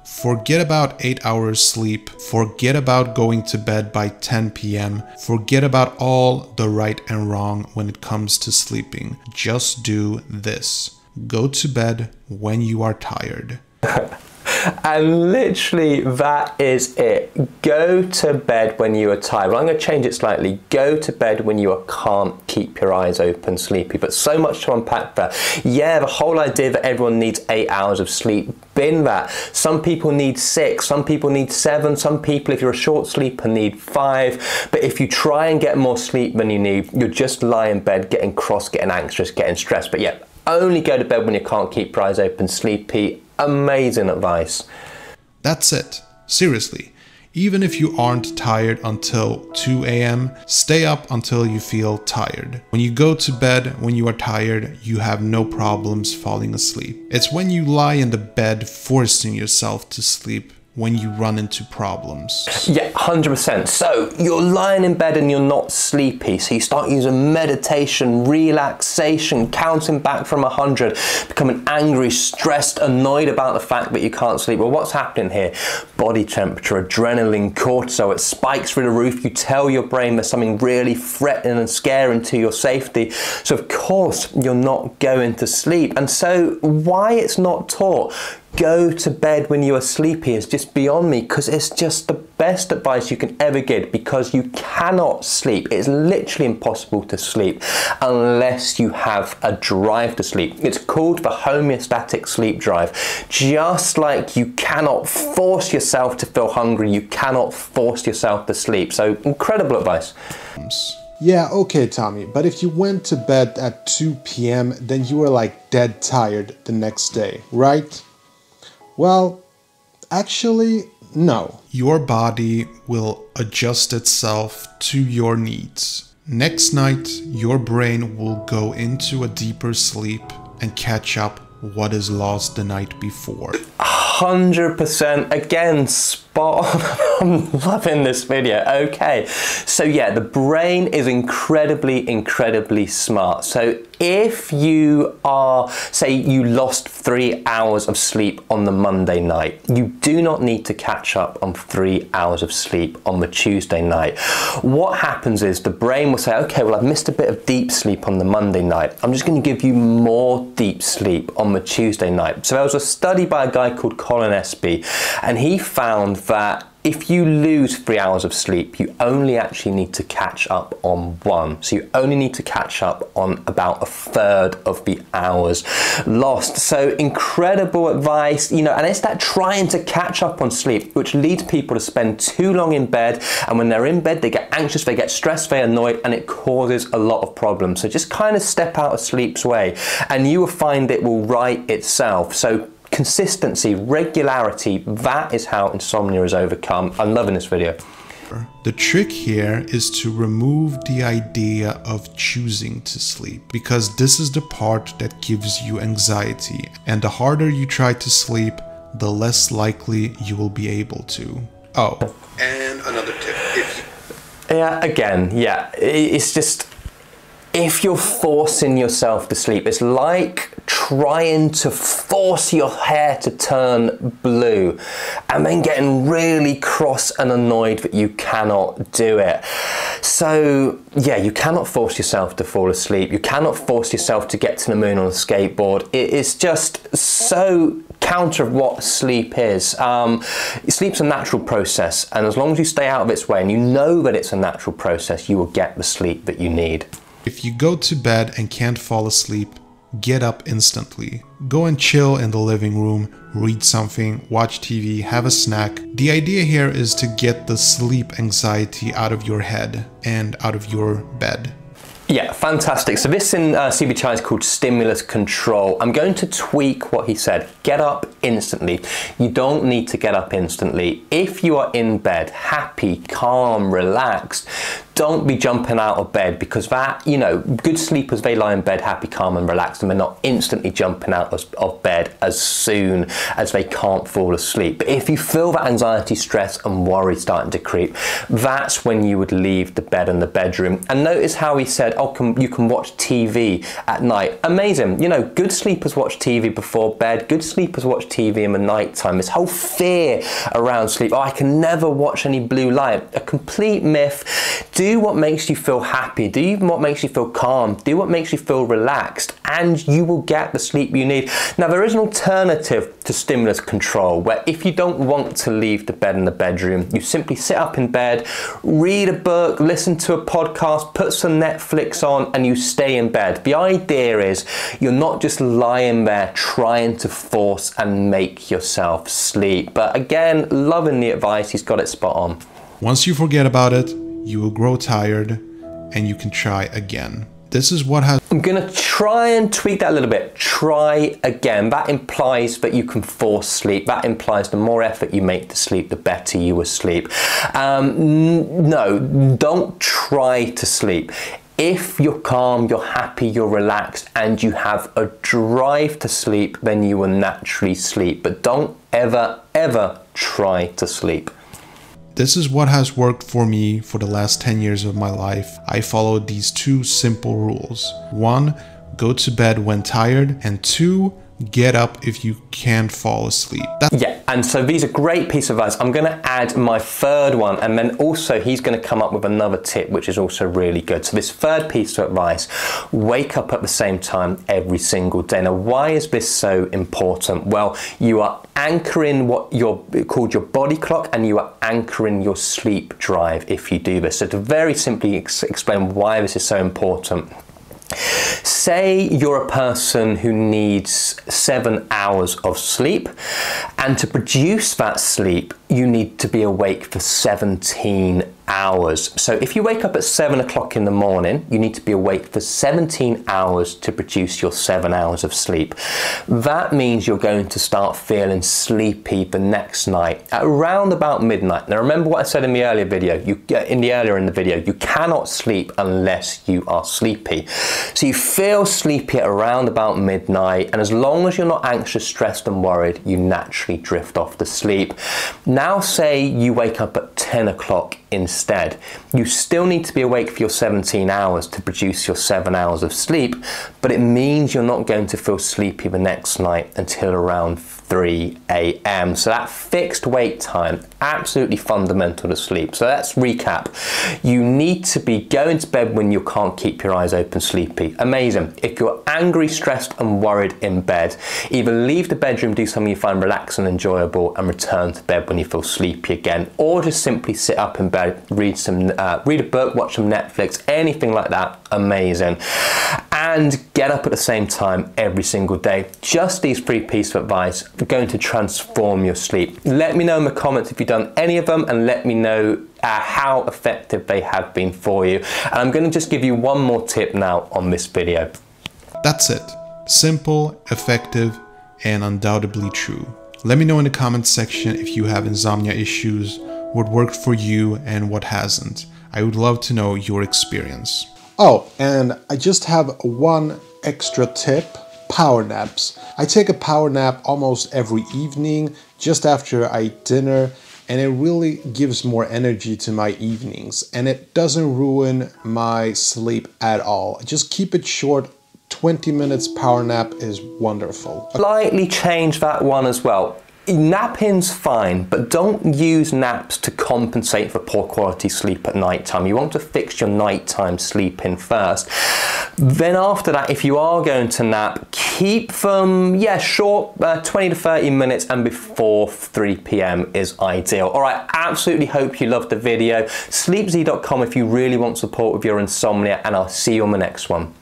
Forget about 8 hours sleep. Forget about going to bed by 10 p.m. Forget about all the right and wrong when it comes to sleeping. Just do this. Go to bed when you are tired. And literally that is it. Go to bed when you are tired. Well, I'm going to change it slightly. Go to bed when you can't keep your eyes open, sleepy. But so much to unpack there. Yeah, the whole idea that everyone needs 8 hours of sleep, bin that. Some people need 6, some people need 7, some people, if you're a short sleeper, need 5. But if you try and get more sleep than you need, you'll just lie in bed getting cross, getting anxious, getting stressed. But yeah, only go to bed when you can't keep your eyes open, sleepy. Amazing advice. That's it. Seriously. Even if you aren't tired until 2 a.m., stay up until you feel tired. When you go to bed when you are tired, you have no problems falling asleep. It's when you lie in the bed forcing yourself to sleep when you run into problems. Yeah, 100%. So you're lying in bed and you're not sleepy. So you start using meditation, relaxation, counting back from 100, becoming angry, stressed, annoyed about the fact that you can't sleep. Well, what's happening here? Body temperature, adrenaline, cortisol, it spikes through the roof. You tell your brain there's something really threatening and scaring to your safety. So of course you're not going to sleep. And so why it's not taught, go to bed when you are sleepy, is just beyond me, because it's just the best advice you can ever give, because you cannot sleep. It's literally impossible to sleep unless you have a drive to sleep. It's called the homeostatic sleep drive. Just like you cannot force yourself to feel hungry, you cannot force yourself to sleep. So incredible advice. Yeah, okay, Tommy, but if you went to bed at 2 p.m., then you were like dead tired the next day, right? Well, actually, no. Your body will adjust itself to your needs. Next night, your brain will go into a deeper sleep and catch up what is lost the night before. 100%. Again, spot on. I'm loving this video. Okay, so yeah, the brain is incredibly smart. So if you are, say you lost 3 hours of sleep on the Monday night, you do not need to catch up on 3 hours of sleep on the Tuesday night. What happens is the brain will say, okay, well, I've missed a bit of deep sleep on the Monday night. I'm just going to give you more deep sleep on the Tuesday night. So there was a study by a guy called Colin Espy, and he found that if you lose 3 hours of sleep, you only actually need to catch up on 1. So you only need to catch up on about 1/3 of the hours lost. So incredible advice, you know, and it's that trying to catch up on sleep, which leads people to spend too long in bed. And when they're in bed, they get anxious, they get stressed, they're annoyed, and it causes a lot of problems. So just kind of step out of sleep's way and you will find it will right itself. So consistency, regularity, that is how insomnia is overcome. I'm loving this video. The trick here is to remove the idea of choosing to sleep, because this is the part that gives you anxiety, and the harder you try to sleep, the less likely you will be able to. Oh, and another tip. It's just, if you're forcing yourself to sleep, it's like trying to force your hair to turn blue and then getting really cross and annoyed that you cannot do it. So yeah, you cannot force yourself to fall asleep. You cannot force yourself to get to the moon on a skateboard. It is just so counter of what sleep is. Sleep's a natural process, and as long as you stay out of its way and you know that it's a natural process, you will get the sleep that you need. If you go to bed and can't fall asleep, get up instantly. Go and chill in the living room, read something, watch TV, have a snack. The idea here is to get the sleep anxiety out of your head and out of your bed. Yeah, fantastic. So this in CBTi is called stimulus control. I'm going to tweak what he said. Get up instantly. You don't need to get up instantly. If you are in bed, happy, calm, relaxed, don't be jumping out of bed, because that, you know, good sleepers, they lie in bed happy, calm and relaxed, and they're not instantly jumping out of bed as soon as they can't fall asleep. But if you feel that anxiety, stress and worry starting to creep, that's when you would leave the bed and the bedroom. And notice how he said, oh, you can watch TV at night. Amazing. You know, good sleepers watch TV before bed. Good sleepers watch TV in the night time. This whole fear around sleep, oh, I can never watch any blue light, a complete myth. Do what makes you feel happy. Do what makes you feel calm. Do what makes you feel relaxed, and you will get the sleep you need. Now, there is an alternative to stimulus control, where if you don't want to leave the bed and the bedroom, you simply sit up in bed, read a book, listen to a podcast, put some Netflix on, and you stay in bed. The idea is you're not just lying there trying to force and make yourself sleep. But again, loving the advice, he's got it spot on. Once you forget about it, you will grow tired and you can try again. This is what has... I'm going to try and tweak that a little bit. Try again. That implies that you can force sleep. That implies the more effort you make to sleep, the better you will sleep. No, don't try to sleep. If you're calm, you're happy, you're relaxed, and you have a drive to sleep, then you will naturally sleep. But don't ever, ever try to sleep. This is what has worked for me for the last 10 years of my life. I followed these two simple rules. 1, go to bed when tired, and 2, get up if you can't fall asleep. Yeah, and so these are great pieces of advice. I'm going to add my third one, and then also he's going to come up with another tip which is also really good. So this third piece of advice, wake up at the same time every single day. Now, why is this so important? Well, you are anchoring what called your body clock, and you are anchoring your sleep drive if you do this. So to very simply explain why this is so important, say you're a person who needs 7 hours of sleep, and to produce that sleep you need to be awake for 17 hours. So if you wake up at 7 o'clock in the morning, you need to be awake for 17 hours to produce your 7 hours of sleep. That means you're going to start feeling sleepy the next night at around about midnight. Now remember what I said in the earlier video, earlier in the video, you cannot sleep unless you are sleepy. So you feel sleepy at around about midnight, and as long as you're not anxious, stressed and worried, you naturally drift off to sleep. Now say you wake up at 10 o'clock instead. You still need to be awake for your 17 hours to produce your 7 hours of sleep, but it means you're not going to feel sleepy the next night until around 3 a.m. So that fixed wake time, absolutely fundamental to sleep. So let's recap. You need to be going to bed when you can't keep your eyes open sleepy. Amazing. If you're angry, stressed and worried in bed, either leave the bedroom, do something you find relaxing and enjoyable, and return to bed when you feel sleepy again, or just simply sit up in bed, read a book, watch some Netflix, anything like that. Amazing. And get up at the same time every single day. Just these 3 pieces of advice are going to transform your sleep. Let me know in the comments if you've done any of them, and let me know how effective they have been for you. And I'm going to just give you one more tip now on this video. That's it. Simple, effective, and undoubtedly true. Let me know in the comments section if you have insomnia issues, what worked for you and what hasn't. I would love to know your experience. Oh, and I just have one extra tip: power naps. I take a power nap almost every evening just after I eat dinner, and it really gives more energy to my evenings, and it doesn't ruin my sleep at all. Just keep it short. 20 minutes power nap is wonderful. Slightly change that one as well. Napping's fine, but don't use naps to compensate for poor quality sleep at night time. You want to fix your nighttime sleep in first. Then after that, if you are going to nap, keep them, short, 20 to 30 minutes, and before 3 p.m. is ideal. All right, absolutely hope you loved the video. Sleepz.com if you really want support with your insomnia, and I'll see you on the next one.